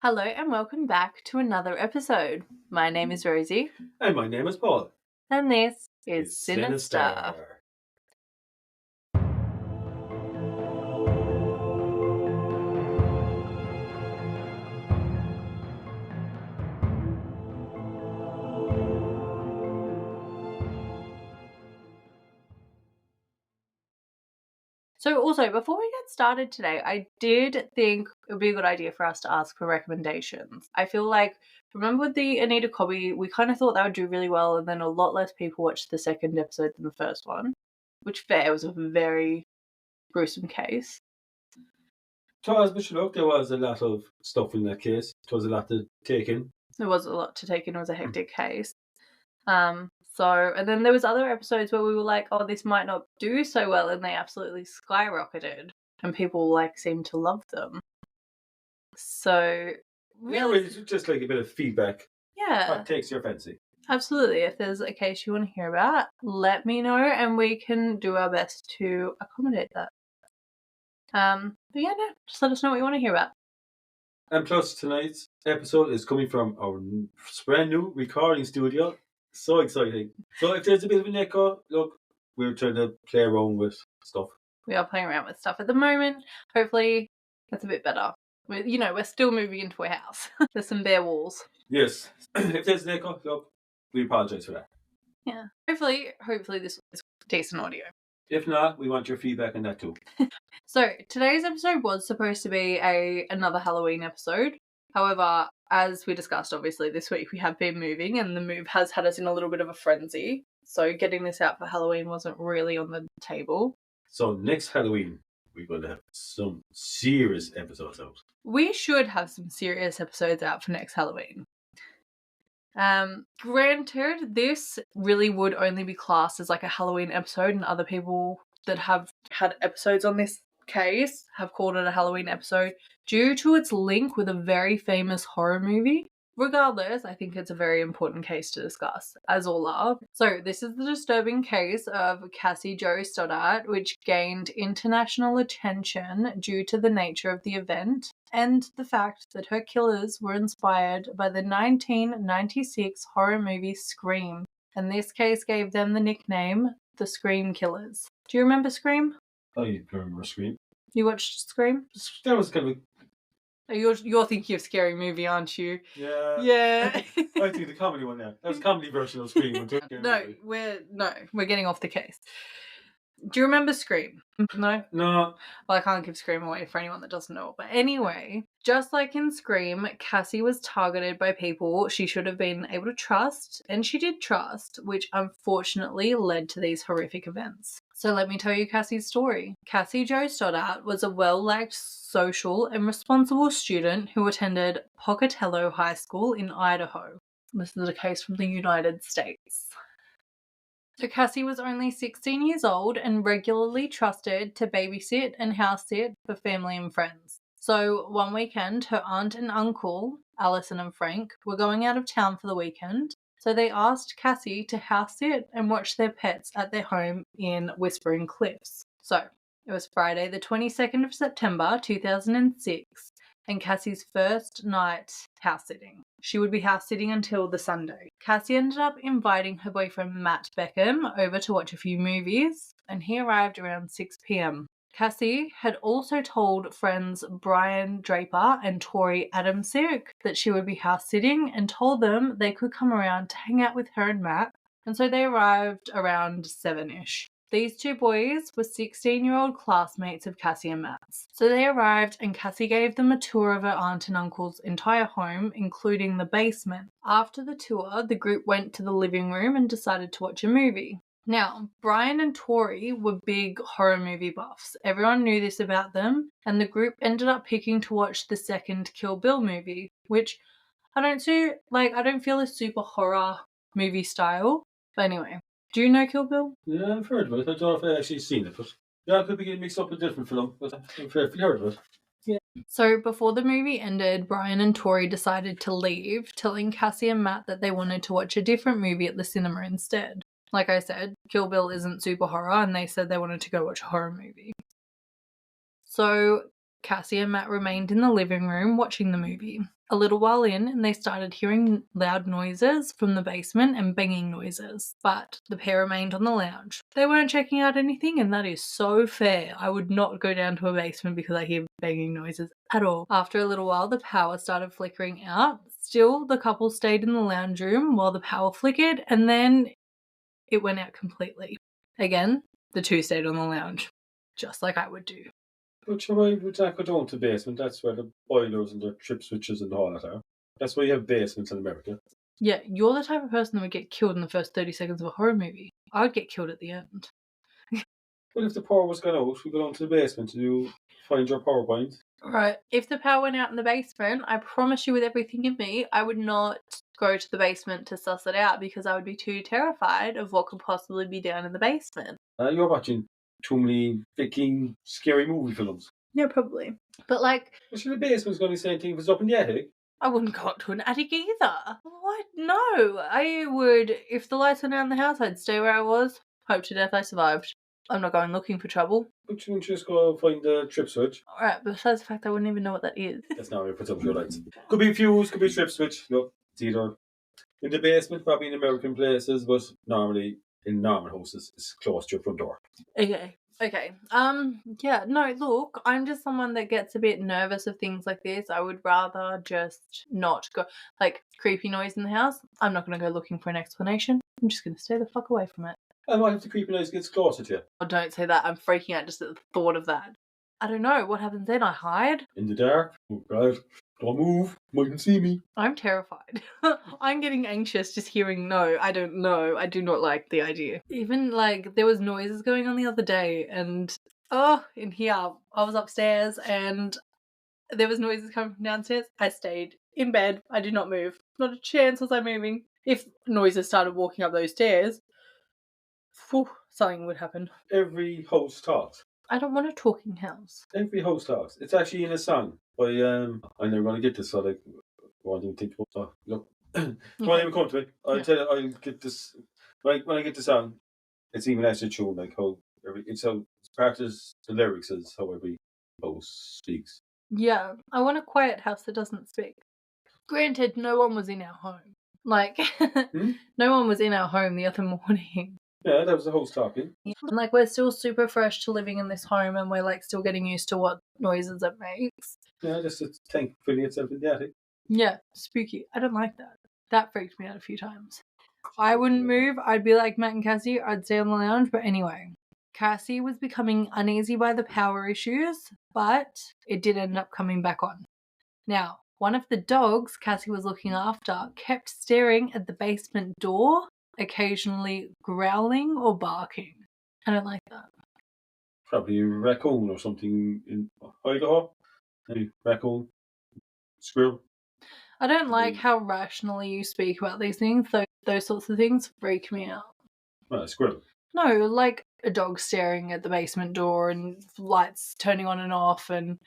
Hello and welcome back to another episode. My name is Rosie. And my name is Paul. And this is It's Sinister. So also, before we get started today, I did think it would be a good idea for us to ask for recommendations. I feel like, remember with the Anita Cobby, we kind of thought that would do really well, and then a lot less people watched the second episode than the first one, which fair was a very gruesome case. Charles Bishop, there was a lot of stuff in that case. It was a lot to take in. There was a lot to take in. It was a hectic case. And then there was other episodes where we were like, oh, this might not do so well, and they absolutely skyrocketed, and people seemed to love them. So really, it's just like a bit of feedback. Yeah, What takes your fancy? Absolutely. If there's a case you want to hear about, let me know, and we can do our best to accommodate that. But yeah, no, just let us know what you want to hear about. And plus, tonight's episode is coming from our brand new recording studio. So exciting. So if there's a bit of an echo, look, we're trying to play around with stuff. We are playing around with stuff at the moment. Hopefully that's a bit better. We're still moving into a house. There's some bare walls. Yes. If there's an echo, look, we apologise for that. Yeah. Hopefully this is decent audio. If not, we want your feedback on that too. So today's episode was supposed to be another Halloween episode. However, as we discussed, obviously, this week we have been moving, and the move has had us in a little bit of a frenzy. So getting this out for Halloween wasn't really on the table. So next Halloween, we're going to have some serious episodes out. We should have some serious episodes out for next Halloween. Granted, this really would only be classed as like a Halloween episode, and other people that have had episodes on this case have called it a Halloween episode due to its link with a very famous horror movie. Regardless, I think it's a very important case to discuss, as all are. So this is the disturbing case of Cassie Jo Stoddart, which gained international attention due to the nature of the event and the fact that her killers were inspired by the 1996 horror movie Scream. And this case gave them the nickname the Scream Killers. Do you remember Scream? I remember Scream. You watched Scream? That was kind of... You're thinking of Scary Movie, aren't you? Yeah. Yeah. I think the comedy one now. That was a comedy version of Scream. We're getting off the case. Do you remember Scream? No? No. Well, I can't give Scream away for anyone that doesn't know. But anyway, just like in Scream, Cassie was targeted by people she should have been able to trust, and she did trust, which unfortunately led to these horrific events. So let me tell you Cassie's story. Cassie Jo Stoddart was a well-liked, social and responsible student who attended Pocatello High School in Idaho. This is a case from the United States. So Cassie was only 16 years old and regularly trusted to babysit and house sit for family and friends. So one weekend, her aunt and uncle, Allison and Frank, were going out of town for the weekend. So they asked Cassie to house sit and watch their pets at their home in Whispering Cliffs. So it was Friday the 22nd of September 2006 and Cassie's first night house-sitting. She would be house-sitting until the Sunday. Cassie ended up inviting her boyfriend Matt Beckham over to watch a few movies, and he arrived around 6 p.m. Cassie had also told friends Brian Draper and Tori Adamsick that she would be house-sitting and told them they could come around to hang out with her and Matt, and so they arrived around 7-ish. These two boys were 16-year-old classmates of Cassie and Matt's. So they arrived and Cassie gave them a tour of her aunt and uncle's entire home, including the basement. After the tour, the group went to the living room and decided to watch a movie. Now, Brian and Tori were big horror movie buffs. Everyone knew this about them, and the group ended up picking to watch the second Kill Bill movie, which I don't feel is super horror movie style. But anyway. Do you know Kill Bill? Yeah, I've heard of it. I don't know if I've actually seen it, but yeah, I could be getting mixed up with a different film, but I've heard of it. Yeah. So before the movie ended, Brian and Tori decided to leave, telling Cassie and Matt that they wanted to watch a different movie at the cinema instead. Like I said, Kill Bill isn't super horror, and they said they wanted to go watch a horror movie. So Cassie and Matt remained in the living room watching the movie. a little while in and they started hearing loud noises from the basement and banging noises, but the pair remained on the lounge. They weren't checking out anything, and that is so fair. I would not go down to a basement because I hear banging noises at all. After a little while, the power started flickering out. Still, the couple stayed in the lounge room while the power flickered, and then it went out completely. Again, the two stayed on the lounge, just like I would do. But why would that go down to the basement? That's where the boilers and the trip switches and all that are. That's why you have basements in America. Yeah, you're the type of person that would get killed in the first 30 seconds of a horror movie. I would get killed at the end. Well, if the power was gone out, we go down to the basement to find your PowerPoint. Right. If the power went out in the basement, I promise you with everything in me, I would not go to the basement to suss it out because I would be too terrified of what could possibly be down in the basement. You're watching too many freaking scary movie films. Yeah, probably. But like... Well, sure, the basement's going to be the same thing if it's up in the attic. I wouldn't go up to an attic either. What? No. I would, if the lights went out in the house, I'd stay where I was. Hope to death I survived. I'm not going looking for trouble. But you wouldn't just go find the trip switch. Alright, besides the fact I wouldn't even know what that is. That's not where you put up your lights. Could be a fuse, could be a trip switch. Look, it's either in the basement, probably in American places, but normally in normal houses, it's close to your front door. Okay. Yeah, no, look, I'm just someone that gets a bit nervous of things like this. I would rather just not go, like, creepy noise in the house. I'm not going to go looking for an explanation. I'm just going to stay the fuck away from it. And what if the creepy noise gets closer to you? Oh, don't say that. I'm freaking out just at the thought of that. I don't know. What happens then? I hide? In the dark? Oh, God. Don't move. Mightn't see me. I'm terrified. I'm getting anxious just hearing no. I don't know. I do not like the idea. Even, like, there was noises going on the other day and, in here, I was upstairs and there was noises coming from downstairs. I stayed in bed. I did not move. Not a chance was I moving. If noises started walking up those stairs, something would happen. Every house talks. I don't want a talking house. Every house talks. It's actually in a song by, I'm never going to get this, so like, I won't even think about it. Look, it won't even come to me. I'll tell you, I'll get this, when I get the song, it's even actually tune, like how, it's part of the lyrics is how every house speaks. Yeah, I want a quiet house that doesn't speak. Granted, no one was in our home. Like, no one was in our home the other morning. Yeah, that was the host talking. Yeah. And like, we're still super fresh to living in this home and we're like still getting used to what noises it makes. Yeah, just a tank filling itself in the attic. Yeah, spooky. I don't like that. That freaked me out a few times. I wouldn't move. I'd be like Matt and Cassie. I'd stay on the lounge. But anyway, Cassie was becoming uneasy by the power issues, but it did end up coming back on. Now, one of the dogs Cassie was looking after kept staring at the basement door, occasionally growling or barking. I don't like that. Probably a raccoon or something in Idaho. Maybe raccoon, squirrel. I don't like how rationally you speak about these things. Those sorts of things freak me out. Well, a squirrel. No, like a dog staring at the basement door and lights turning on and off and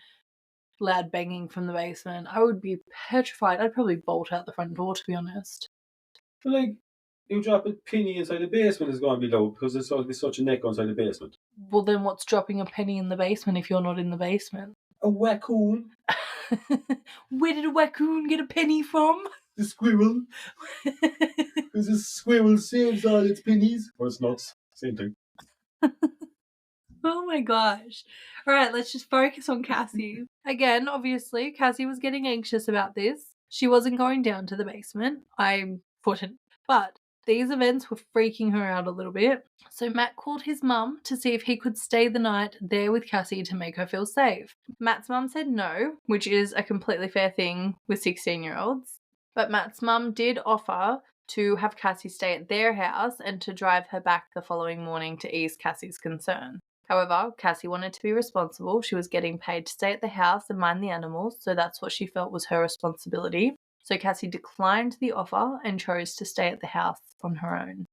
loud banging from the basement. I would be petrified. I'd probably bolt out the front door, to be honest. But like, you drop a penny inside the basement is going to be loud because there's going to be such a neck inside the basement. Well, then what's dropping a penny in the basement if you're not in the basement? A raccoon. Where did a raccoon get a penny from? The squirrel. Because a squirrel saves all its pennies. Or its nuts. Same thing. Oh my gosh. Alright, let's just focus on Cassie. Again, obviously, Cassie was getting anxious about this. She wasn't going down to the basement. I wouldn't. But these events were freaking her out a little bit. So Matt called his mum to see if he could stay the night there with Cassie to make her feel safe. Matt's mum said no, which is a completely fair thing with 16-year-olds. But Matt's mum did offer to have Cassie stay at their house and to drive her back the following morning to ease Cassie's concern. However, Cassie wanted to be responsible. She was getting paid to stay at the house and mind the animals, so that's what she felt was her responsibility. So Cassie declined the offer and chose to stay at the house on her own.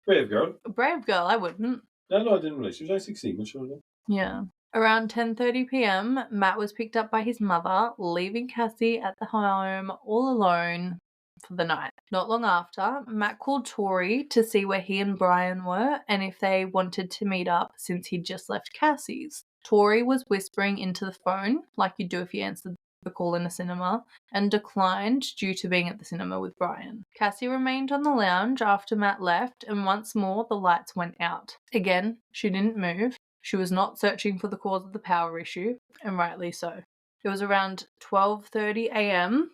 Brave girl. Brave girl, I wouldn't. No, I didn't really. She was only 16, but sure. Yeah. Around 10:30 p.m, Matt was picked up by his mother, leaving Cassie at the home all alone for the night. Not long after, Matt called Tori to see where he and Brian were and if they wanted to meet up since he'd just left Cassie's. Tori was whispering into the phone, like you do if you answer a call in a cinema and declined due to being at the cinema with Brian. Cassie remained on the lounge after Matt left, and once more the lights went out. Again, she didn't move. She was not searching for the cause of the power issue, and rightly so. It was around 12:30 a.m.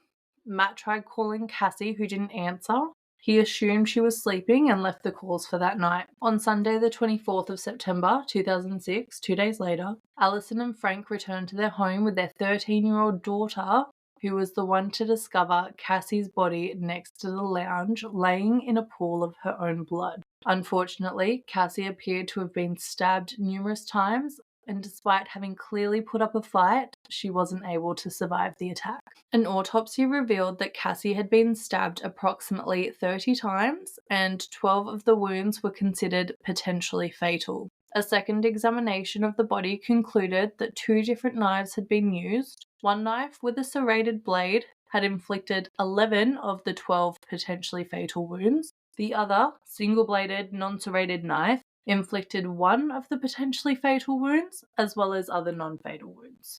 Matt tried calling Cassie, who didn't answer. He assumed she was sleeping and left the calls for that night. On Sunday, the 24th of September, 2006, 2 days later, Alison and Frank returned to their home with their 13-year-old daughter, who was the one to discover Cassie's body next to the lounge, laying in a pool of her own blood. Unfortunately, Cassie appeared to have been stabbed numerous times, and despite having clearly put up a fight, she wasn't able to survive the attack. An autopsy revealed that Cassie had been stabbed approximately 30 times, and 12 of the wounds were considered potentially fatal. A second examination of the body concluded that 2 different knives had been used. One knife with a serrated blade had inflicted 11 of the 12 potentially fatal wounds. The other, single-bladed, non-serrated knife inflicted 1 of the potentially fatal wounds, as well as other non-fatal wounds.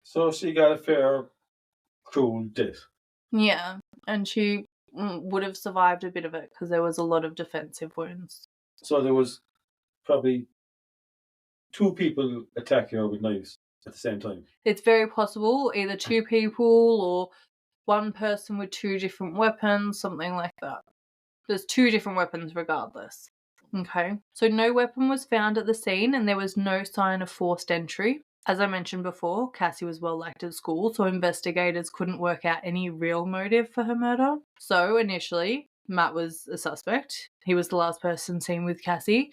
So she got a fair, cruel death. Yeah, and she would have survived a bit of it because there was a lot of defensive wounds. So there was probably 2 people attacking her with knives at the same time. It's very possible, either 2 people or 1 person with 2 different weapons, something like that. There's 2 different weapons regardless. Okay, so no weapon was found at the scene and there was no sign of forced entry. As I mentioned before, Cassie was well liked at school, so investigators couldn't work out any real motive for her murder. So initially, Matt was a suspect. He was the last person seen with Cassie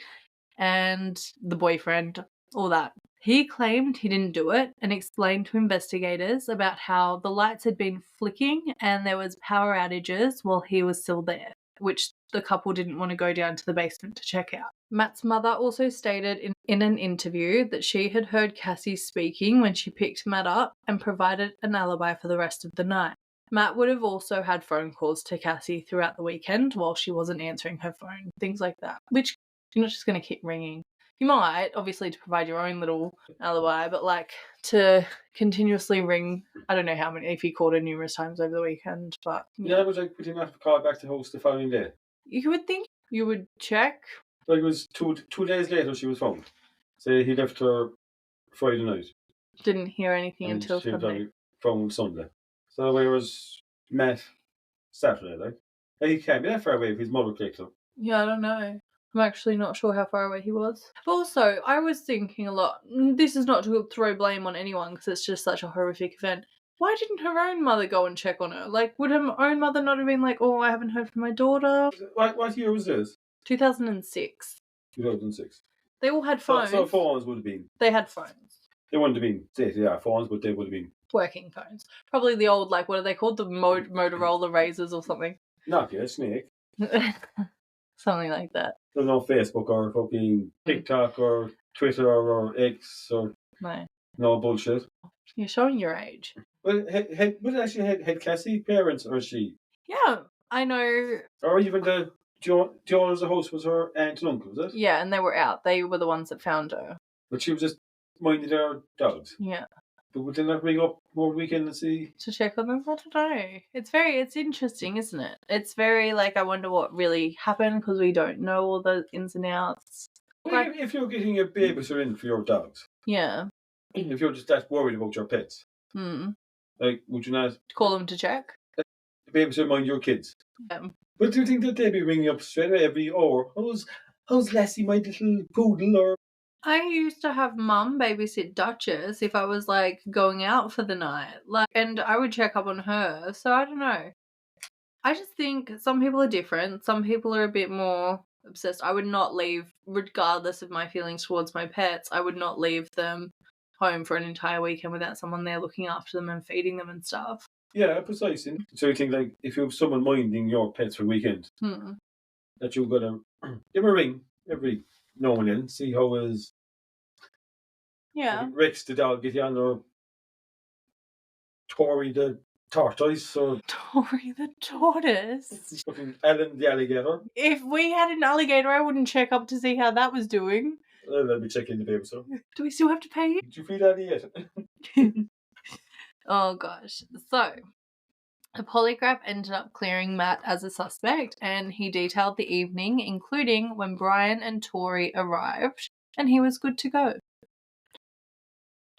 and the boyfriend, all that. He claimed he didn't do it and explained to investigators about how the lights had been flicking and there was power outages while he was still there, which the couple didn't want to go down to the basement to check out. Matt's mother also stated in an interview that she had heard Cassie speaking when she picked Matt up and provided an alibi for the rest of the night. Matt would have also had phone calls to Cassie throughout the weekend while she wasn't answering her phone, things like that, which you're not just going to keep ringing. You might, obviously, to provide your own little alibi, but like to continuously ring, I don't know how many, if he called her numerous times over the weekend, but... Yeah, but like, would you have to call back to host the following day? You would think you would check. Like it was two days later she was found. Say he left her Friday night. Didn't hear anything and until she Sunday. Found Sunday. So where was Matt Saturday, like? He can't be that far away if his mother picked him. Yeah, I don't know. I'm actually not sure how far away he was. But also, I was thinking a lot, this is not to throw blame on anyone because it's just such a horrific event. Why didn't her own mother go and check on her? Like, would her own mother not have been like, oh, I haven't heard from my daughter? What year was this? 2006. 2006. They all had phones. So phones would have been... They had phones. They wouldn't have been, yeah, phones, but they would have been... working phones. Probably the old, like, what are they called? The Motorola Razors or something. Nokia, Snake. Something like that. There's no Facebook or fucking TikTok or Twitter or X or... No bullshit. You're showing your age. Well, had Cassie parents or she? Yeah, I know. Or even the owners of the house was her aunt and uncle, was it? Yeah, and they were out. They were the ones that found her. But she was just minding their dogs. Yeah. But would they not ring up more weekend and see? To check on them? I don't know. It's interesting, isn't it? It's very, like, I wonder what really happened because we don't know all the ins and outs. Well, like, if you're getting a babysitter in for your dogs. Yeah. If you're just that worried about your pets. Like, would you not... Call them to check? The babysitter mind your kids. Yeah. But do you think that they'd be ringing up straight away every hour? How's Lassie, my little poodle, or... I used to have Mum babysit Duchess if I was, like, going out for the night. Like, and I would check up on her, so I don't know. I just think some people are different. Some people are a bit more obsessed. I would not leave, regardless of my feelings towards my pets, I would not leave them home for an entire weekend without someone there looking after them and feeding them and stuff. Yeah, precisely. So you think, like, if you have someone minding your pets for a weekend, that you're going to give a ring every now and then, see how is... Yeah. Rex the dog get you on, or Tori the tortoise, or... Tori the tortoise? Fucking Ellen the alligator. If we had an alligator, I wouldn't check up to see how that was doing. Let me check in the babysitter. Do we still have to pay you? Did you feed Annie yet? Oh gosh. So, a polygraph ended up clearing Matt as a suspect, and he detailed the evening, including when Brian and Tori arrived, and he was good to go.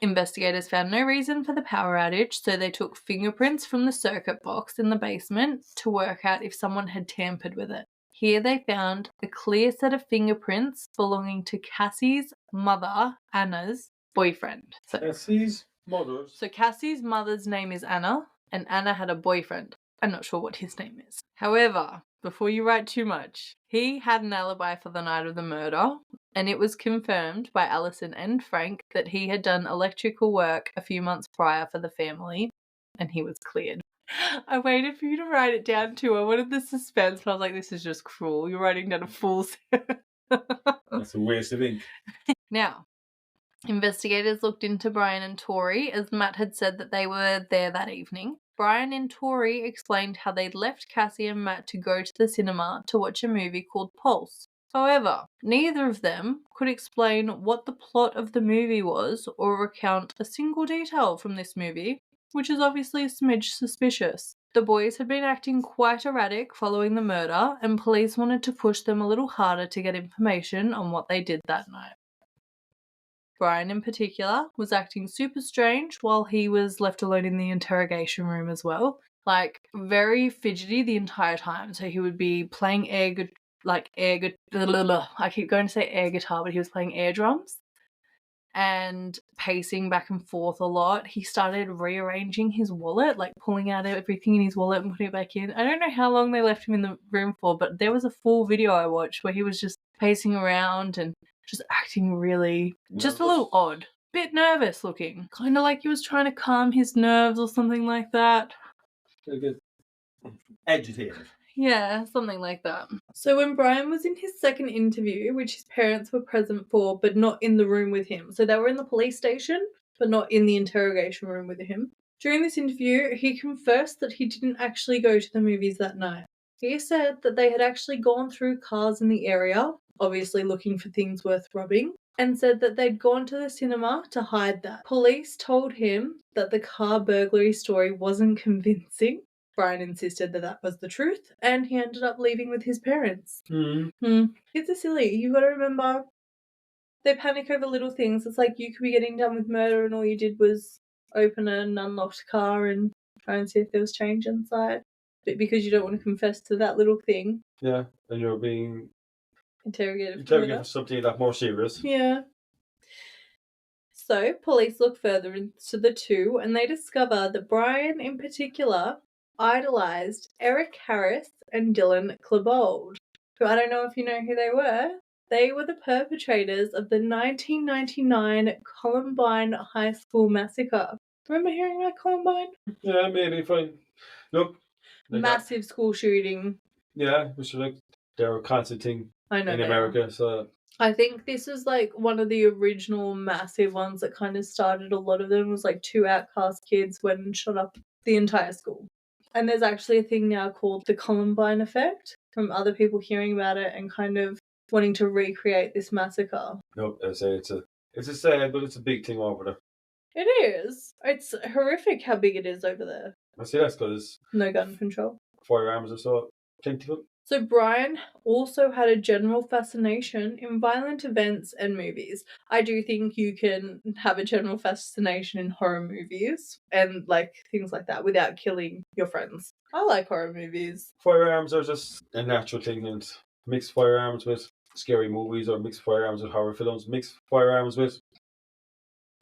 Investigators found no reason for the power outage, so they took fingerprints from the circuit box in the basement to work out if someone had tampered with it. Here they found a clear set of fingerprints belonging to Cassie's mother, Anna's boyfriend. Cassie's mother's? So Cassie's mother's name is Anna, and Anna had a boyfriend. I'm not sure what his name is. However, before you write too much, he had an alibi for the night of the murder, and it was confirmed by Alison and Frank that he had done electrical work a few months prior for the family, and he was cleared. I waited for you to write it down too. I wanted the suspense, but I was like, this is just cruel. You're writing down a full That's a waste of ink. Now, investigators looked into Brian and Tori, as Matt had said that they were there that evening. Brian and Tori explained how they'd left Cassie and Matt to go to the cinema to watch a movie called Pulse. However, neither of them could explain what the plot of the movie was or recount a single detail from this movie, which is obviously a smidge suspicious. The boys had been acting quite erratic following the murder, and police wanted to push them a little harder to get information on what they did that night. Brian, in particular, was acting super strange while he was left alone in the interrogation room as well. Like, very fidgety the entire time. So he would be playing I keep going to say air guitar, but he was playing air drums and pacing back and forth a lot. He started rearranging his wallet, like pulling out everything in his wallet and putting it back in. I don't know how long they left him in the room for, but there was a full video I watched where he was just pacing around and just acting really, just a little odd. Bit nervous looking. Kind of like he was trying to calm his nerves or something like that. Agitated. Yeah, something like that. So when Brian was in his second interview, which his parents were present for, but not in the room with him. So they were in the police station, but not in the interrogation room with him. During this interview, he confessed that he didn't actually go to the movies that night. He said that they had actually gone through cars in the area, obviously looking for things worth robbing, and said that they'd gone to the cinema to hide that. Police told him that the car burglary story wasn't convincing. Brian insisted that that was the truth, and he ended up leaving with his parents. Kids are silly. You've got to remember, they panic over little things. It's like you could be getting done with murder and all you did was open an unlocked car and try and see if there was change inside. But because you don't want to confess to that little thing. Yeah, and you're being interrogated for something a lot more serious. Yeah. So, police look further into the two, and they discover that Brian, in particular, idolised Eric Harris and Dylan Klebold, who I don't know if you know who they were. They were the perpetrators of the 1999 Columbine High School massacre. Remember hearing about Columbine? Yeah, maybe fine. Look. Massive school shooting. Yeah, which like they're a constant thing in America, so I think this is like one of the original massive ones that kind of started a lot of them. It was like 2 outcast kids went and shot up the entire school. And there's actually a thing now called the Columbine effect from other people hearing about it and kind of wanting to recreate this massacre. No, I say it's a sad, but it's a big thing over there. It is. It's horrific how big it is over there. I say that's because no gun control. Firearms are so plentiful. So Brian also had a general fascination in violent events and movies. I do think you can have a general fascination in horror movies and like things like that without killing your friends. I like horror movies. Firearms are just a natural thing, and mix firearms with scary movies or mix firearms with horror films, mix firearms with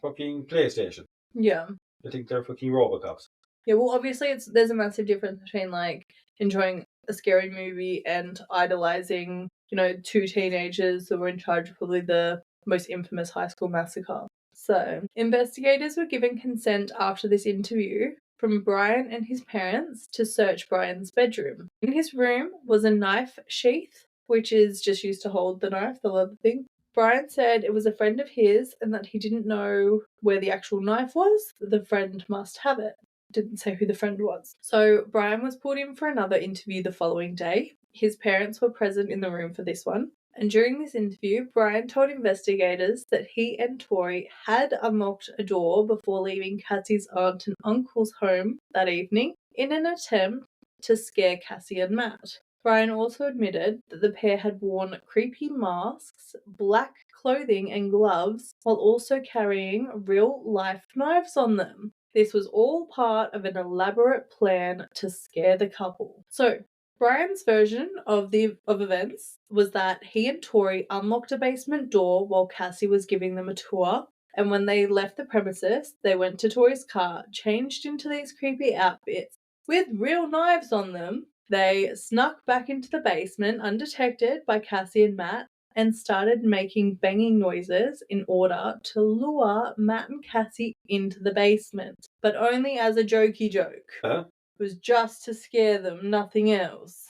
fucking PlayStation. Yeah. I think they're fucking Robocops. Yeah, well obviously there's a massive difference between like enjoying a scary movie and idolizing, 2 teenagers that were in charge of probably the most infamous high school massacre. So, investigators were given consent after this interview from Brian and his parents to search Brian's bedroom. In his room was a knife sheath, which is just used to hold the knife, the leather thing. Brian said it was a friend of his and that he didn't know where the actual knife was. The friend must have it. Didn't say who the friend was. So Brian was pulled in for another interview the following day. His parents were present in the room for this one. And during this interview, Brian told investigators that he and Tori had unlocked a door before leaving Cassie's aunt and uncle's home that evening in an attempt to scare Cassie and Matt. Brian also admitted that the pair had worn creepy masks, black clothing, and gloves, while also carrying real-life knives on them. This was all part of an elaborate plan to scare the couple. So, Brian's version of events was that he and Tori unlocked a basement door while Cassie was giving them a tour, and when they left the premises, they went to Tori's car, changed into these creepy outfits with real knives on them. They snuck back into the basement undetected by Cassie and Matt and started making banging noises in order to lure Matt and Cassie into the basement, but only as a jokey joke. Huh? It was just to scare them, nothing else.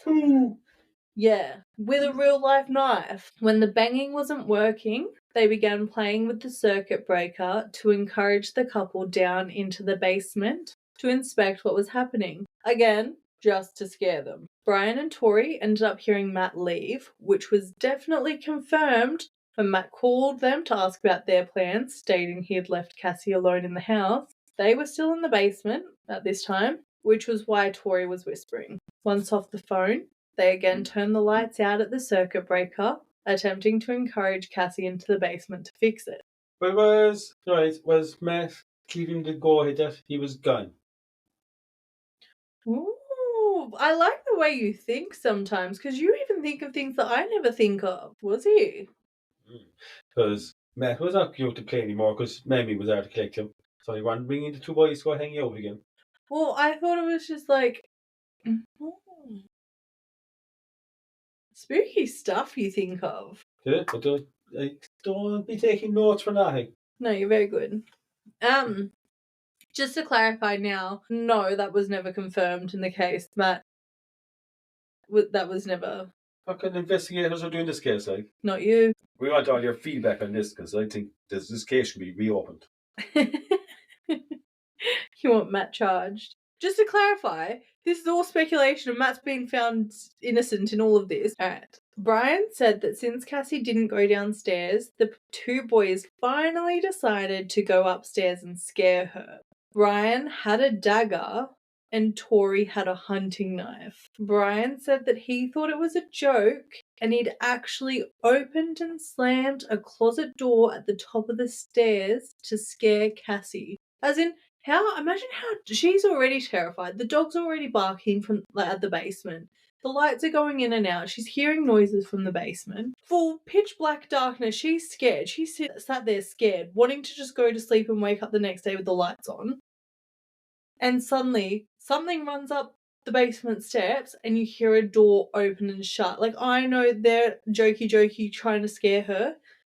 Yeah, with a real life knife. When the banging wasn't working, they began playing with the circuit breaker to encourage the couple down into the basement to inspect what was happening. Again, just to scare them. Brian and Tori ended up hearing Matt leave, which was definitely confirmed when Matt called them to ask about their plans, stating he had left Cassie alone in the house. They were still in the basement at this time, which was why Tori was whispering. Once off the phone, they again turned the lights out at the circuit breaker, attempting to encourage Cassie into the basement to fix it. But was Matt giving the go ahead that he was gone? Ooh, I like the way you think sometimes, because you even think of things that I never think of. Was he? Because Matt was not going to play anymore because Mammy was out to collect him. So he wanted to bring in the two boys to go hang out again. Well, I thought it was just like spooky stuff you think of. Yeah, but don't be taking notes for nothing. No, you're very good. Just to clarify now, no, that was never confirmed in the case. Matt, that was never. Fucking investigators are doing this case, like. Not you. We want all your feedback on this because I think this case should be reopened. You want Matt charged. Just to clarify, this is all speculation and Matt's been found innocent in all of this. Alright. Brian said that since Cassie didn't go downstairs, the two boys finally decided to go upstairs and scare her. Brian had a dagger and Tori had a hunting knife. Brian said that he thought it was a joke and he'd actually opened and slammed a closet door at the top of the stairs to scare Cassie. As in, imagine how she's already terrified. The dog's already barking from at the basement. The lights are going in and out. She's hearing noises from the basement. Full pitch black darkness. She's scared. She sat there scared, wanting to just go to sleep and wake up the next day with the lights on. And suddenly, something runs up the basement steps and you hear a door open and shut. Like, I know they're jokey trying to scare her.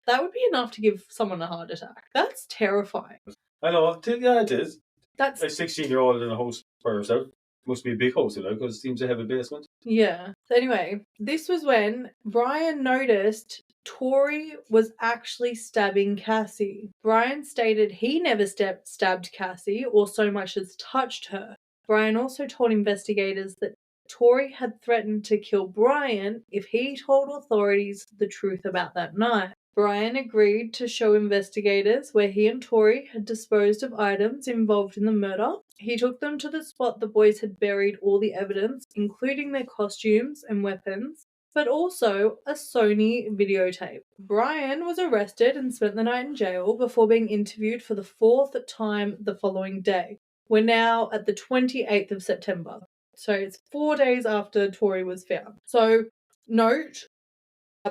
That would be enough to give someone a heart attack. That's terrifying. I know, yeah, it is. That's a 16-year-old in a house by herself. Must be a big house, because it seems to have a basement. Yeah. So anyway, this was when Brian noticed Tori was actually stabbing Cassie. Brian stated he never stabbed Cassie or so much as touched her. Brian also told investigators that Tori had threatened to kill Brian if he told authorities the truth about that knife. Brian agreed to show investigators where he and Tori had disposed of items involved in the murder. He took them to the spot the boys had buried all the evidence, including their costumes and weapons, but also a Sony videotape. Brian was arrested and spent the night in jail before being interviewed for the fourth time the following day. We're now at the 28th of September. So it's 4 days after Tori was found. So note,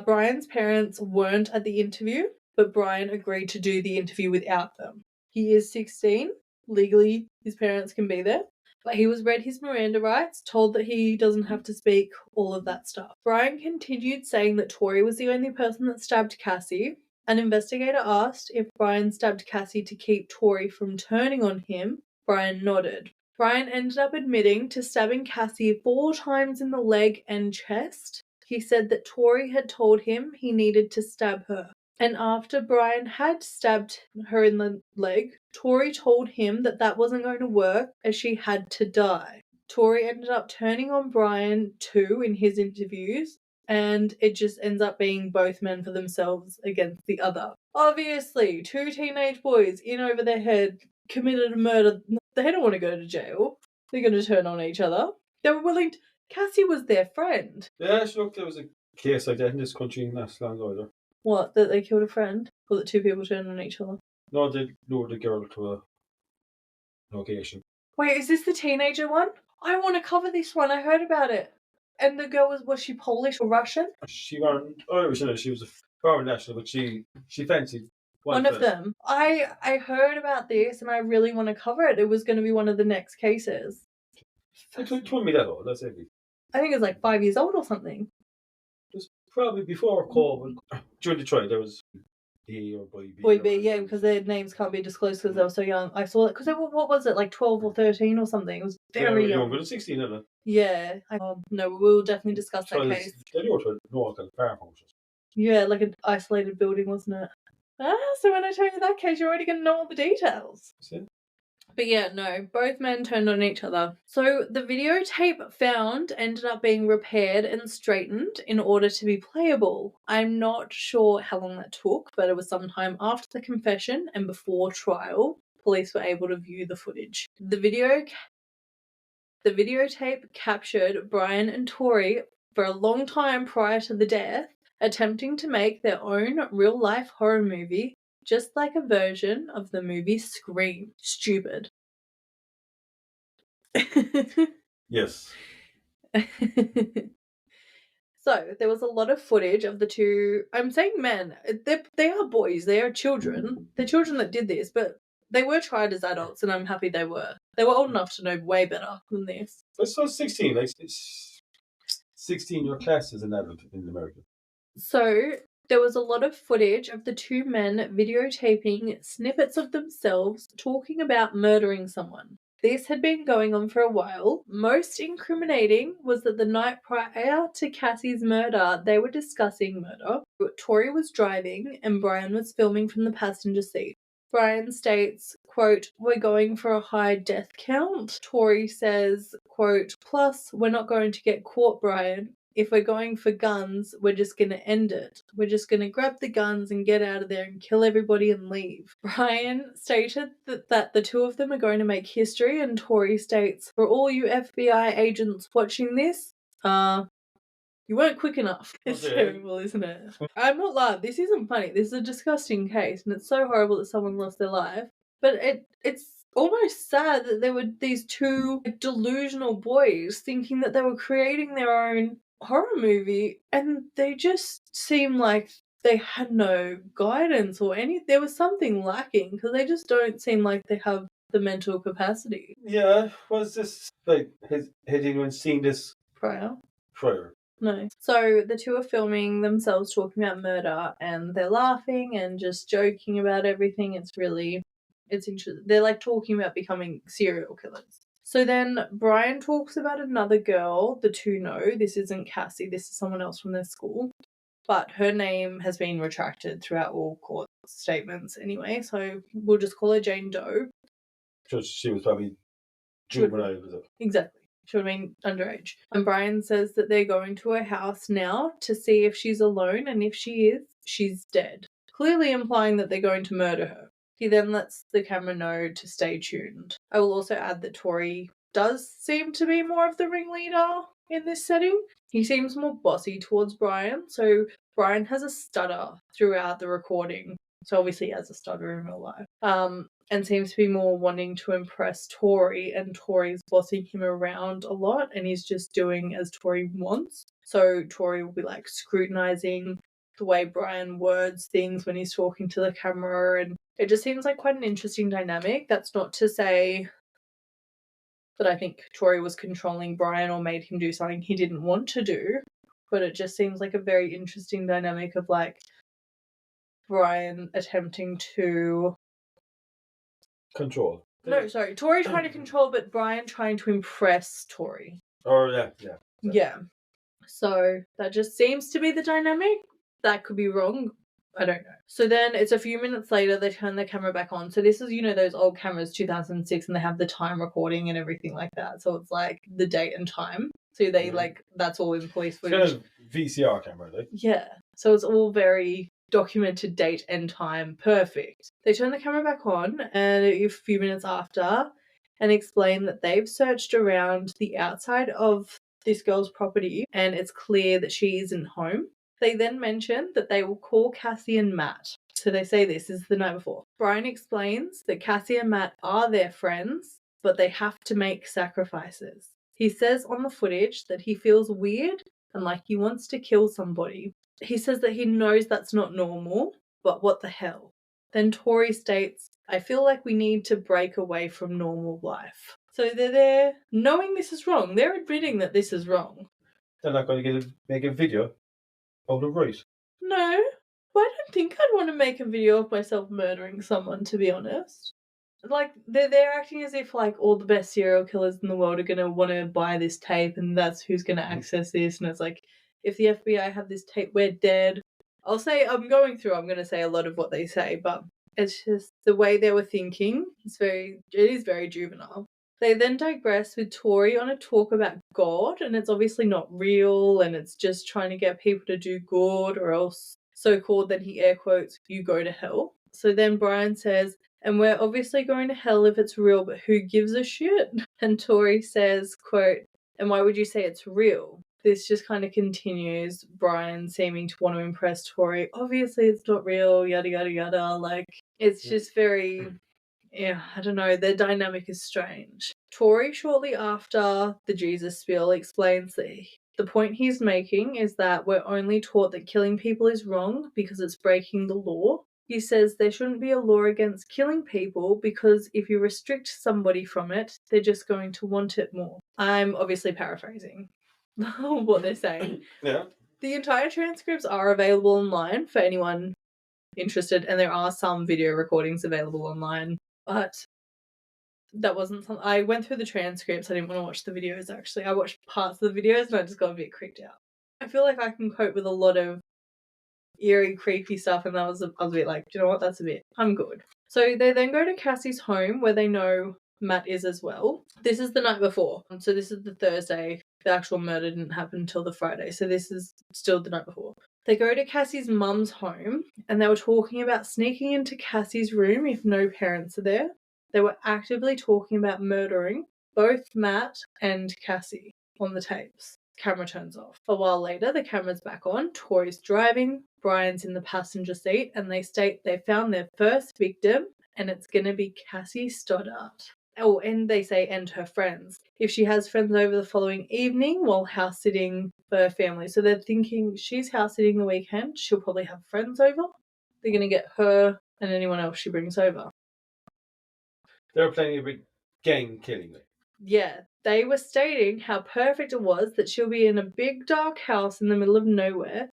Brian's parents weren't at the interview, but Brian agreed to do the interview without them. He is 16. Legally, his parents can be there. But he was read his Miranda rights, told that he doesn't have to speak, all of that stuff. Brian continued saying that Tori was the only person that stabbed Cassie. An investigator asked if Brian stabbed Cassie to keep Tori from turning on him. Brian nodded. Brian ended up admitting to stabbing Cassie 4 times in the leg and chest. He said that Tori had told him he needed to stab her. And after Brian had stabbed her in the leg, Tori told him that that wasn't going to work as she had to die. Tori ended up turning on Brian too in his interviews and it just ends up being both men for themselves against the other. Obviously, 2 teenage boys in over their head committed a murder. They don't want to go to jail. They're going to turn on each other. They were willing to... Cassie was their friend. Yeah, look, there was a case like that in this country not long either. What, that they killed a friend? Or that 2 people turned on each other? No, they lured the girl to a location. Wait, is this the teenager one? I want to cover this one. I heard about it. And the girl was she Polish or Russian? She wasn't Irish, she was a foreign national, but she fancied one of them. I heard about this and I really want to cover it. It was going to be one of the next cases. It told me that old, that's everything. I think it was like 5 years old or something. It was probably before COVID. During the trial, there was B or Boy B. Boy B, yeah, because their names can't be disclosed because they were so young. I saw it because what was it, like 12 or 13 or something? It was very young. Younger than 16, isn't it? Yeah. No, we'll definitely discuss that case. They were to no kind of farmhouses. Yeah, like an isolated building, wasn't it? So when I tell you that case, you're already going to know all the details. See? But yeah, no, both men turned on each other. So the videotape found ended up being repaired and straightened in order to be playable. I'm not sure how long that took, but it was sometime after the confession and before trial. Police were able to view the footage. The videotape captured Brian and Tori for a long time prior to the death, attempting to make their own real-life horror movie, just like a version of the movie Scream. Stupid. Yes. So, there was a lot of footage of the two... I'm saying men. They are boys. They are children. They're children that did this, but they were tried as adults, and I'm happy they were. They were old enough to know way better than this. That's so 16. Like, 16, your class is an adult in America. So, there was a lot of footage of the two men videotaping snippets of themselves talking about murdering someone. This had been going on for a while. Most incriminating was that the night prior to Cassie's murder, they were discussing murder. Tori was driving and Brian was filming from the passenger seat. Brian states, quote, "We're going for a high death count." Tori says, quote, "Plus, we're not going to get caught, Brian. If we're going for guns, we're just going to end it. We're just going to grab the guns and get out of there and kill everybody and leave." Brian stated that the two of them are going to make history, and Tori states, "For all you FBI agents watching this, you weren't quick enough." It's terrible, isn't it? I'm not lying. This isn't funny. This is a disgusting case, and it's so horrible that someone lost their life. But it's almost sad that there were these two delusional boys thinking that they were creating their own horror movie, and they just seem like they had no guidance or any. There was something lacking because they just don't seem like they have the mental capacity. Yeah, was this like had anyone seen this Prior? No. So the two are filming themselves talking about murder, and they're laughing and just joking about everything. It's interesting. They're like talking about becoming serial killers. So then Brian talks about another girl. The two know this isn't Cassie. This is someone else from their school. But her name has been retracted throughout all court statements anyway. So we'll just call her Jane Doe. So she was probably juvenile, was it? Exactly. She would have been underage. And Brian says that they're going to her house now to see if she's alone, and if she is, she's dead. Clearly implying that they're going to murder her. He then lets the camera know to stay tuned. I will also add that Tori does seem to be more of the ringleader in this setting. He seems more bossy towards Brian, so Brian has a stutter throughout the recording. So obviously he has a stutter in real life. And seems to be more wanting to impress Tori, and Tori's bossing him around a lot, and he's just doing as Tori wants. So Tori will be like scrutinizing the way Brian words things when he's talking to the camera, and it just seems like quite an interesting dynamic. That's not to say that I think Tori was controlling Brian or made him do something he didn't want to do, but it just seems like a very interesting dynamic of like Brian attempting to control. No, sorry. Tori trying to control, but Brian trying to impress Tori. Oh, yeah. Yeah. So that just seems to be the dynamic. That could be wrong. I don't know. So then it's a few minutes later, they turn the camera back on. So this is, those old cameras, 2006, and they have the time recording and everything like that. So it's like the date and time. So they that's all in police footage. It's kind of VCR camera, like. Yeah. So it's all very documented, date and time, perfect. They turn the camera back on and a few minutes after and explain that they've searched around the outside of this girl's property and it's clear that she isn't home. They then mention that they will call Cassie and Matt. So they say this is the night before. Brian explains that Cassie and Matt are their friends, but they have to make sacrifices. He says on the footage that he feels weird and like he wants to kill somebody. He says that he knows that's not normal, but what the hell? Then Tori states, I feel like we need to break away from normal life. So they're there knowing this is wrong. They're admitting that this is wrong. They're not going to make a video of the right. No, I don't think I'd want to make a video of myself murdering someone, to be honest. Like, they're acting as if, like, all the best serial killers in the world are going to want to buy this tape and that's who's going to access this. And it's like, if the FBI have this tape, we're dead. I'm going to say a lot of what they say, but it's just the way they were thinking. It is very juvenile. They then digress with Tori on a talk about God, and it's obviously not real, and it's just trying to get people to do good, or else so-called, then he air quotes, you go to hell. So then Brian says, and we're obviously going to hell if it's real, but who gives a shit? And Tori says, quote, and why would you say it's real? This just kind of continues, Brian seeming to want to impress Tori. Obviously it's not real, yada, yada, yada. Like, it's just very... Yeah, I don't know, their dynamic is strange. Tori, shortly after the Jesus spiel, explains that the point he's making is that we're only taught that killing people is wrong because it's breaking the law. He says there shouldn't be a law against killing people because if you restrict somebody from it, they're just going to want it more. I'm obviously paraphrasing what they're saying. Yeah. The entire transcripts are available online for anyone interested, and there are some video recordings available online. But that wasn't something... I went through the transcripts. I didn't want to watch the videos, actually. I watched parts of the videos and I just got a bit creeped out. I feel like I can cope with a lot of eerie, creepy stuff, and I was a bit like, do you know what? I'm good. So they then go to Cassie's home where they know Matt is as well. This is the night before. So this is the Thursday. The actual murder didn't happen until the Friday. So this is still the night before. They go to Cassie's mum's home and they were talking about sneaking into Cassie's room if no parents are there. They were actively talking about murdering both Matt and Cassie on the tapes. Camera turns off. A while later, the camera's back on. Tori's driving. Brian's in the passenger seat and they state they found their first victim and it's going to be Cassie Stoddart. Oh, and they say, and her friends. If she has friends over the following evening while house sitting for her family. So they're thinking she's house sitting the weekend. She'll probably have friends over. They're going to get her and anyone else she brings over. They were playing a big gang killing. Yeah, they were stating how perfect it was that she'll be in a big dark house in the middle of nowhere.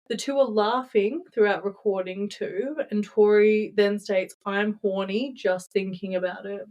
The two are laughing throughout recording too, and Tori then states, I'm horny just thinking about it.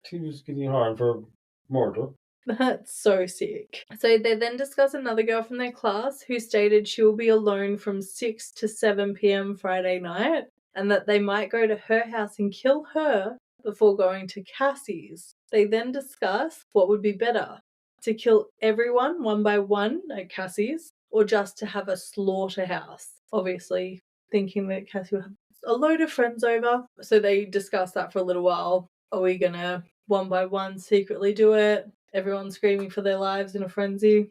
She was getting harmed for murder. That's so sick. So they then discuss another girl from their class who stated she will be alone from 6 to 7 p.m. Friday night and that they might go to her house and kill her before going to Cassie's. They then discuss what would be better, to kill everyone one by one at Cassie's or just to have a slaughterhouse. Obviously, thinking that Cassie will have a load of friends over. So they discuss that for a little while. Are we going to one by one secretly do it? Everyone's screaming for their lives in a frenzy.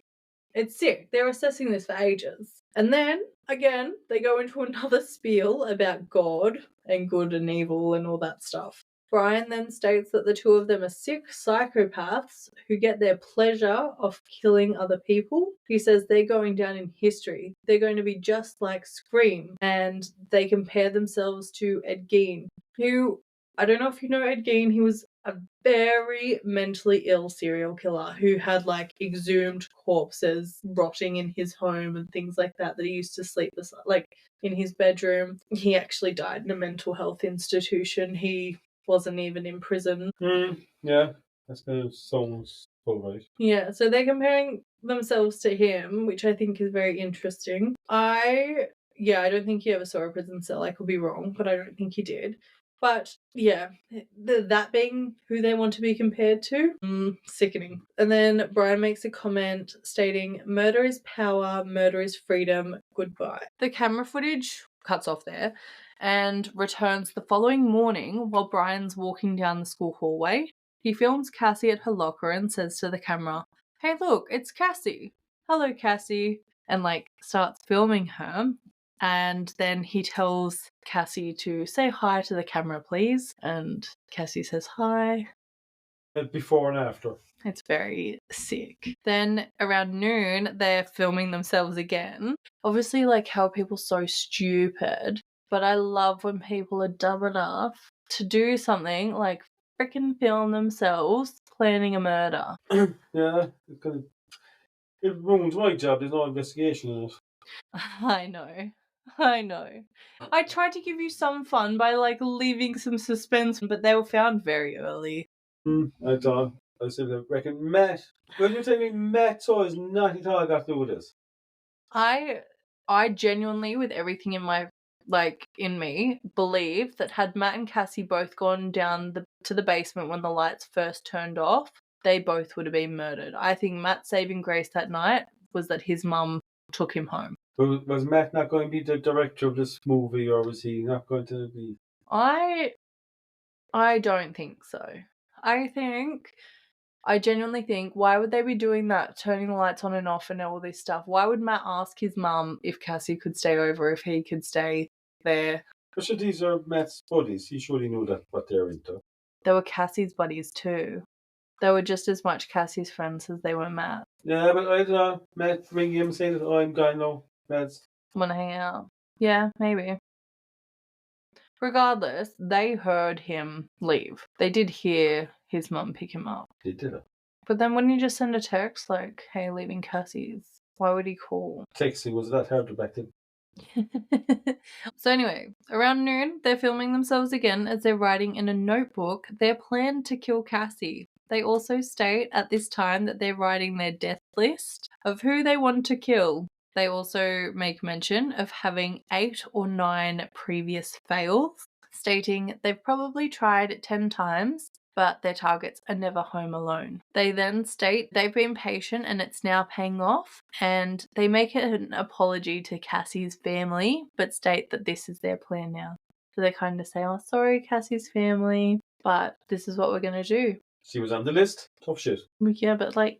It's sick. They're assessing this for ages. And then, again, they go into another spiel about God and good and evil and all that stuff. Brian then states that the two of them are sick psychopaths who get their pleasure off killing other people. He says they're going down in history. They're going to be just like Scream. And they compare themselves to Ed Gein, who, I don't know if you know Ed Gein, he was a very mentally ill serial killer who had like exhumed corpses rotting in his home and things like that he used to sleep beside, like in his bedroom. He actually died in a mental health institution. He wasn't even in prison. Yeah, that's the song's right. Yeah, so they're comparing themselves to him, which I think is very interesting. I don't think he ever saw a prison cell. I could be wrong, but I don't think he did. But yeah, that being who they want to be compared to, sickening. And then Brian makes a comment stating, "Murder is power, murder is freedom, goodbye." The camera footage cuts off there and returns the following morning while Brian's walking down the school hallway. He films Cassie at her locker and says to the camera, "Hey look, it's Cassie. Hello Cassie." And starts filming her. And then he tells Cassie to say hi to the camera, please. And Cassie says hi. Before and after. It's very sick. Then around noon, they're filming themselves again. Obviously, how are people so stupid? But I love when people are dumb enough to do something like freaking film themselves planning a murder. Yeah, it ruins my job. There's no investigation in it. I know. I tried to give you some fun by leaving some suspense, but they were found very early. I thought. I said, I reckon Matt. When you tell me Matt saw is nothing I got to do with this. I genuinely, with everything in my in me, believe that had Matt and Cassie both gone down to the basement when the lights first turned off, they both would have been murdered. I think Matt's saving grace that night was that his mum took him home. But was Matt not going to be the director of this movie, or was he not going to be? I don't think so. I genuinely think, why would they be doing that, turning the lights on and off and all this stuff? Why would Matt ask his mum if Cassie could stay over, if he could stay there? But these are Matt's buddies. He surely knew that what they're into. They were Cassie's buddies too. They were just as much Cassie's friends as they were Matt. Yeah, but I don't know. Matt ring him saying that I'm going now. Matt's want to hang out. Yeah, maybe. Regardless, they heard him leave. They did hear his mum pick him up. They did it. But then wouldn't you just send a text like, "Hey, leaving Cassie's"? Why would he call? Texting was that hard to back then. So anyway, around noon, they're filming themselves again as they're writing in a notebook their plan to kill Cassie. They also state at this time that they're writing their death list of who they want to kill. They also make mention of having 8 or 9 previous fails, stating they've probably tried 10 times, but their targets are never home alone. They then state they've been patient and it's now paying off, and they make an apology to Cassie's family, but state that this is their plan now. So they kind of say, "Oh, sorry, Cassie's family, but this is what we're going to do." She was on the list. Tough shit. Yeah, but I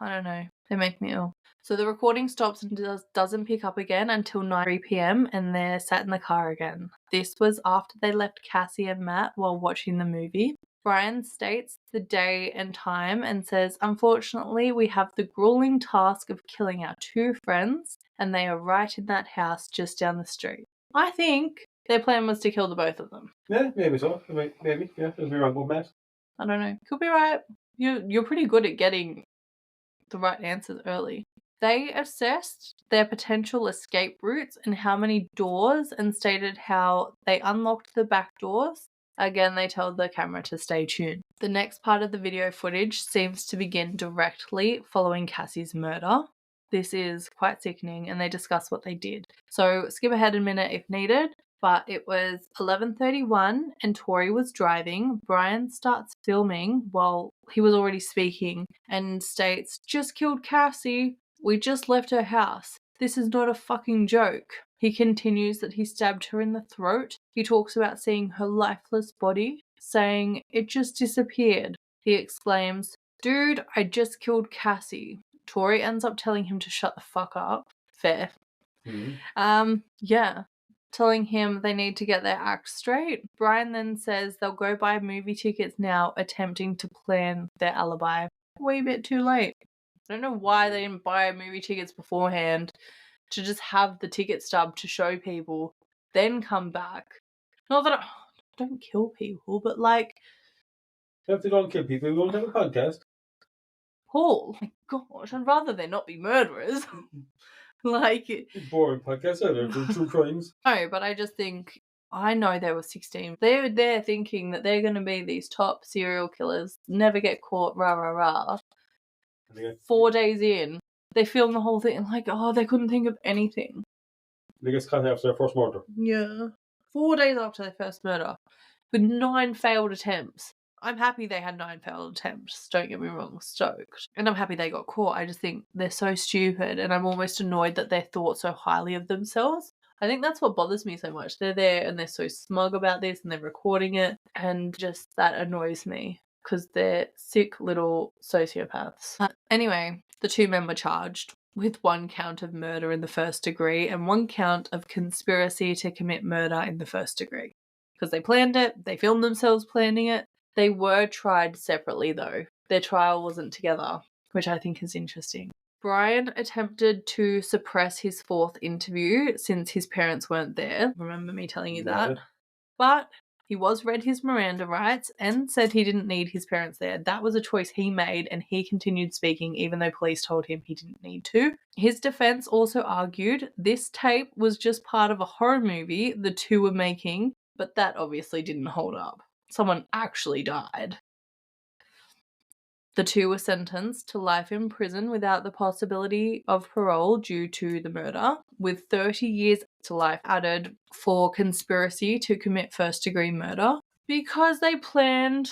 don't know. They make me ill. So the recording stops and doesn't pick up again until 9 p.m. and they're sat in the car again. This was after they left Cassie and Matt while watching the movie. Brian states the day and time and says, "Unfortunately, we have the grueling task of killing our 2 friends, and they are right in that house just down the street." I think their plan was to kill the both of them. Yeah, maybe so. Maybe, yeah. It'll be wrong with Matt. I don't know. Could be right. You're pretty good at getting the right answers early. They assessed their potential escape routes and how many doors and stated how they unlocked the back doors. Again, they told the camera to stay tuned. The next part of the video footage seems to begin directly following Cassie's murder. This is quite sickening, and they discuss what they did. So skip ahead a minute if needed. But it was 11:31 and Tori was driving. Brian starts filming while he was already speaking and states, "Just killed Cassie. We just left her house. This is not a fucking joke." He continues that he stabbed her in the throat. He talks about seeing her lifeless body, saying, "It just disappeared." He exclaims, "Dude, I just killed Cassie." Tori ends up telling him to shut the fuck up. Fair. Yeah. Telling him they need to get their act straight. Brian then says they'll go buy movie tickets now, attempting to plan their alibi. A wee bit too late. I don't know why they didn't buy movie tickets beforehand to just have the ticket stub to show people, then come back. Not that I don't kill people, but If they don't kill people, we won't have a podcast. Paul, my gosh, I'd rather they not be murderers. Boring podcast out there for true crimes. No, but I just think, I know they were 16. They're thinking that they're going to be these top serial killers, never get caught, rah, rah, rah. 4 days in, they film the whole thing and they couldn't think of anything. They get caught after their first murder. Yeah. 4 days after their first murder, with 9 failed attempts. I'm happy they had 9 failed attempts, don't get me wrong, stoked. And I'm happy they got caught. I just think they're so stupid, and I'm almost annoyed that they're thought so highly of themselves. I think that's what bothers me so much. They're there and they're so smug about this and they're recording it, and just that annoys me because they're sick little sociopaths. Anyway, the 2 men were charged with 1 count of murder in the first degree and 1 count of conspiracy to commit murder in the first degree. Because they planned it, they filmed themselves planning it. They were tried separately though. Their trial wasn't together, which I think is interesting. Brian attempted to suppress his 4th interview since his parents weren't there. Remember me telling you that? But he was read his Miranda rights and said he didn't need his parents there. That was a choice he made, and he continued speaking even though police told him he didn't need to. His defense also argued this tape was just part of a horror movie the 2 were making, but that obviously didn't hold up. Someone actually died. The 2 were sentenced to life in prison without the possibility of parole due to the murder, with 30 years to life added for conspiracy to commit first-degree murder because they planned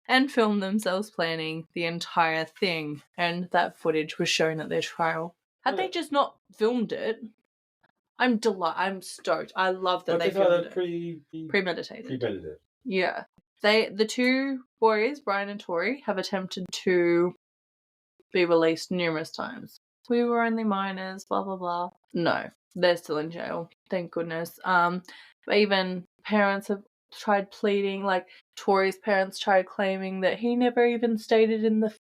and filmed themselves planning the entire thing, and that footage was shown at their trial. Had they just not filmed it, I'm stoked. I love that they filmed it. Premeditated. Yeah. The 2 boys, Brian and Tori, have attempted to be released numerous times. We were only minors, blah, blah, blah. No, they're still in jail. Thank goodness. Even parents have tried pleading, like Tori's parents tried claiming that he never even stated in the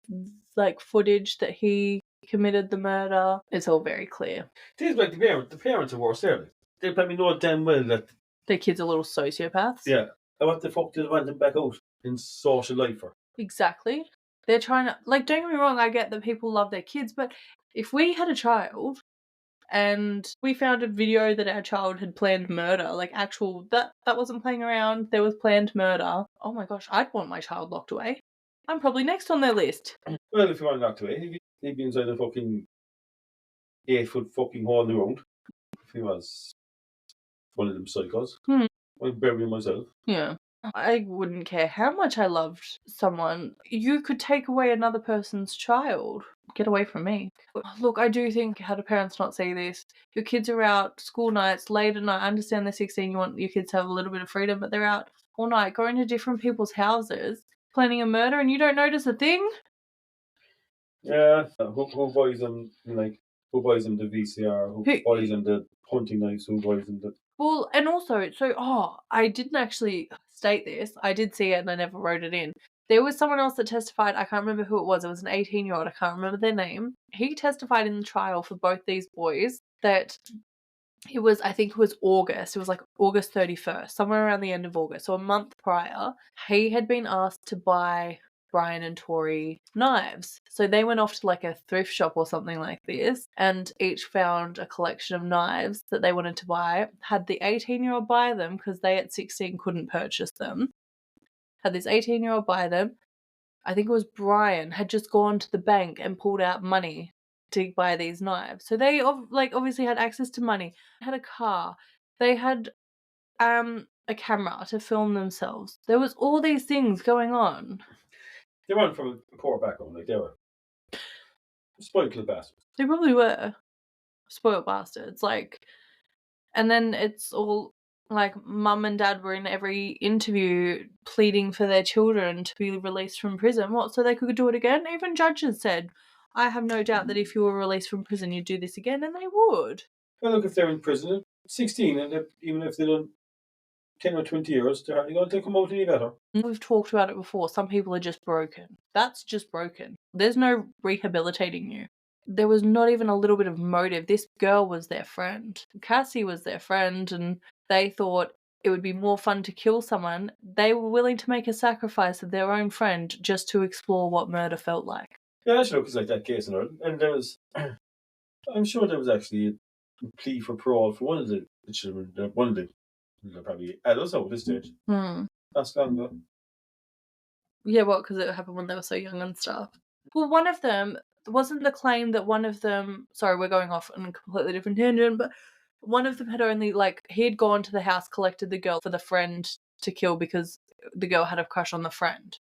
footage that he committed the murder. It's all very clear. Seems like the parents are worse there. They probably know damn well that their kids are little sociopaths. Yeah. And what the fuck do they want them back out in social life for? Exactly. They're trying to, don't get me wrong, I get that people love their kids, but if we had a child and we found a video that our child had planned murder, that wasn't playing around, there was planned murder, oh my gosh, I'd want my child locked away. I'm probably next on their list. Well, if you want locked away, he'd be inside a fucking 8-foot fucking hole in the ground. If he was one of them psychos. I'd bury him myself. Yeah. I wouldn't care how much I loved someone. You could take away another person's child. Get away from me. Look, I do think, how do parents not see this? Your kids are out school nights, late at night. I understand they're 16, you want your kids to have a little bit of freedom, but they're out all night, going to different people's houses, planning a murder, and you don't notice a thing? Yeah. Who buys them, who buys them the VCR? Who buys them the hunting knives? Who buys them the... Well, and also, I didn't actually state this. I did see it and I never wrote it in. There was someone else that testified. I can't remember who it was. It was an 18-year-old. I can't remember their name. He testified in the trial for both these boys that I think it was August. It was August 31st, somewhere around the end of August. So a month prior, he had been asked to buy Brian and Tori knives. So they went off to a thrift shop or something like this and each found a collection of knives that they wanted to buy, had the 18-year-old buy them because they at 16 couldn't purchase them, had this 18-year-old buy them. I think it was Brian had just gone to the bank and pulled out money to buy these knives. So they obviously had access to money, had a car, they had a camera to film themselves. There was all these things going on. They weren't from a poor background, they were spoiled little bastards. They probably were spoiled bastards. And then it's all mum and dad were in every interview pleading for their children to be released from prison. What, so they could do it again? Even judges said, I have no doubt that if you were released from prison, you'd do this again, and they would. Well, look, if they're in prison at 16, and even if they've done 10 or 20 years, they're hardly going to come out any better. We've talked about it before. Some people are just broken. That's just broken. There's no rehabilitating you. There was not even a little bit of motive. This girl was their friend. Cassie was their friend, and they thought it would be more fun to kill someone. They were willing to make a sacrifice of their own friend just to explore what murder felt like. Yeah, sure, because that case in Ireland. And there was, I'm sure there was actually a plea for parole for one of the children, they're probably adults at this stage. That's long ago. Yeah, because it happened when they were so young and stuff. Well, one of them, wasn't the claim that one of them, sorry, we're going off on a completely different tangent, but one of them had only, like, he had gone to the house, collected the girl for the friend to kill because the girl had a crush on the friend.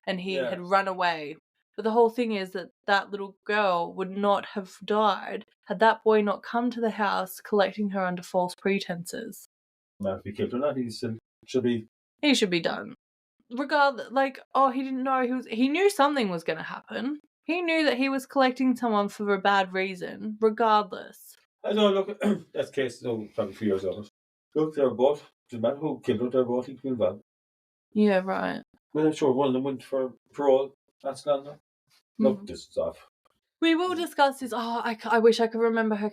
And he had run away. But the whole thing is that that little girl would not have died had that boy not come to the house collecting her under false pretenses. Now, if he killed her or not, he should be... He should be done. Regardless, like, he didn't know he knew something was going to happen. He knew that he was collecting someone for a bad reason, regardless. I don't know, look, that's case, probably 3 years old. Look, they're both, doesn't matter who killed her, they're both equally involved. Yeah, right. Well, I'm sure one of them went for parole. That's not enough. Look, this is off. We will discuss this. I wish I could remember her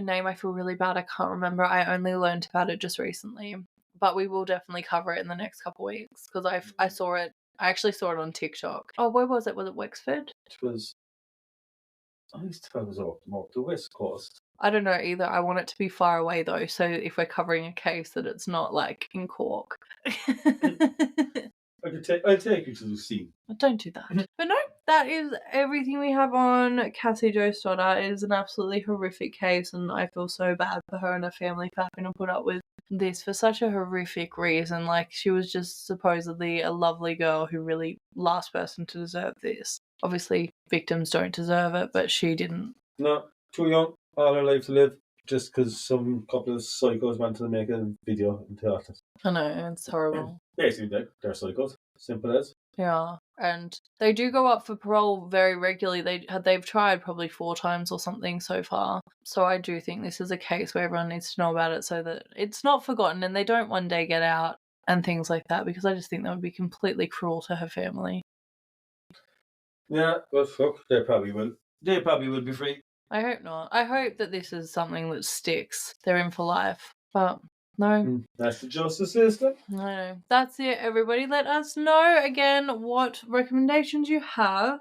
name. I feel really bad. I can't remember. I only learned about it just recently. But we will definitely cover it in the next couple of weeks because I saw it. I actually saw it on TikTok. Oh, where was it? Was it Wexford? It was... I used to thought it was up the West Coast. I don't know either. I want it to be far away though, so if we're covering a case that it's not like in Cork. I'll take you to the scene. Don't do that. But no, that is everything we have on Cassie Jo Stoddart. It is an absolutely horrific case, and I feel so bad for her and her family for having to put up with this for such a horrific reason. Like, she was just supposedly a lovely girl who really last person to deserve this. Obviously, victims don't deserve it, but she didn't. No, too young, all her life to live, just because some couple of psychos wanted to make a video and thought it. I know, it's horrible. Basically, they're psychos. Simple as. Yeah, and they do go up for parole very regularly. They've tried probably 4 times or something so far. So I do think this is a case where everyone needs to know about it so that it's not forgotten and they don't one day get out and things like that, because I just think that would be completely cruel to her family. Yeah, but fuck, they probably will. They probably will be free. I hope not. I hope that this is something that sticks. They're in for life. But no. That's the justice system. No. That's it, everybody. Let us know again what recommendations you have.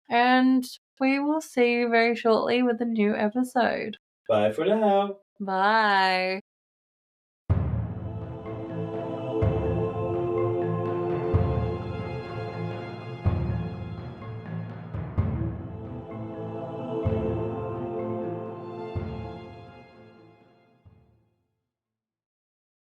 And we will see you very shortly with a new episode. Bye for now. Bye.